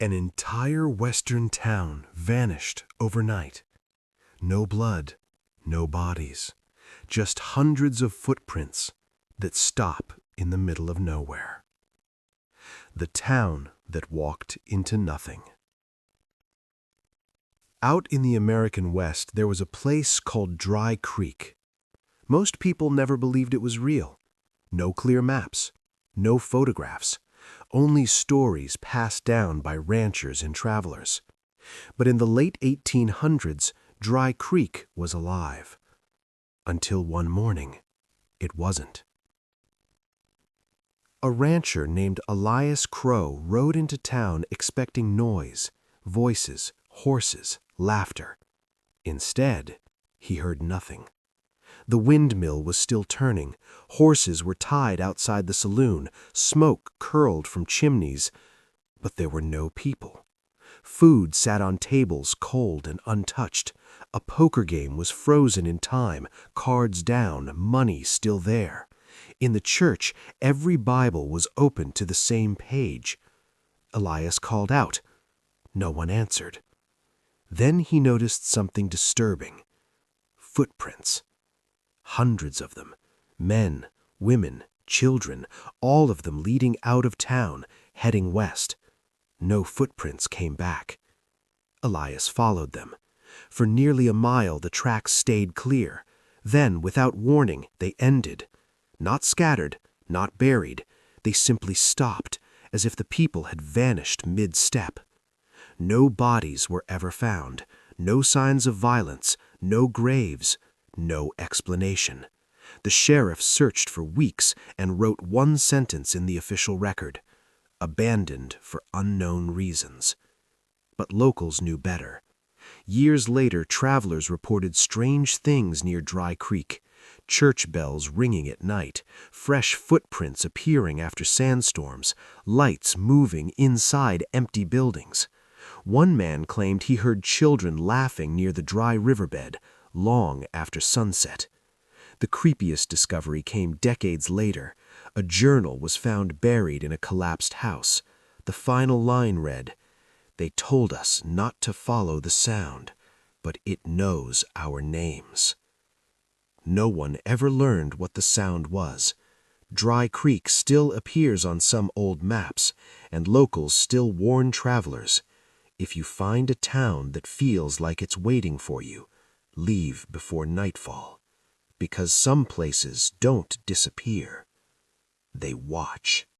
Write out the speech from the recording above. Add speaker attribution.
Speaker 1: An entire western town vanished overnight. No blood, no bodies, just hundreds of footprints that stop in the middle of nowhere. The town that walked into nothing. Out in the American West, there was a place called Dry Creek. Most people never believed it was real. No clear maps, no photographs, only stories passed down by ranchers and travelers. But in the late 1800s, Dry Creek was alive. Until one morning, it wasn't. A rancher named Elias Crow rode into town expecting noise, voices, horses, laughter. Instead, he heard nothing. The windmill was still turning, horses were tied outside the saloon, smoke curled from chimneys, but there were no people. Food sat on tables cold and untouched. A poker game was frozen in time, cards down, money still there. In the church, every Bible was open to the same page. Elias called out. No one answered. Then he noticed something disturbing. Footprints. Hundreds of them. Men, women, children, all of them leading out of town, heading west. No footprints came back. Elias followed them. For nearly a mile the tracks stayed clear. Then, without warning, they ended. Not scattered, not buried. They simply stopped, as if the people had vanished mid-step. No bodies were ever found, no signs of violence, no graves, no explanation. The sheriff searched for weeks and wrote one sentence in the official record: abandoned for unknown reasons. But locals knew better. Years later, travelers reported strange things near Dry Creek. Church bells ringing at night, fresh footprints appearing after sandstorms, lights moving inside empty buildings. One man claimed he heard children laughing near the dry riverbed long after sunset. The creepiest discovery came decades later. A journal was found buried in a collapsed house. The final line read, "They told us not to follow the sound, but it knows our names." No one ever learned what the sound was. Dry Creek still appears on some old maps, and locals still warn travelers, if you find a town that feels like it's waiting for you, leave before nightfall. Because some places don't disappear. They watch.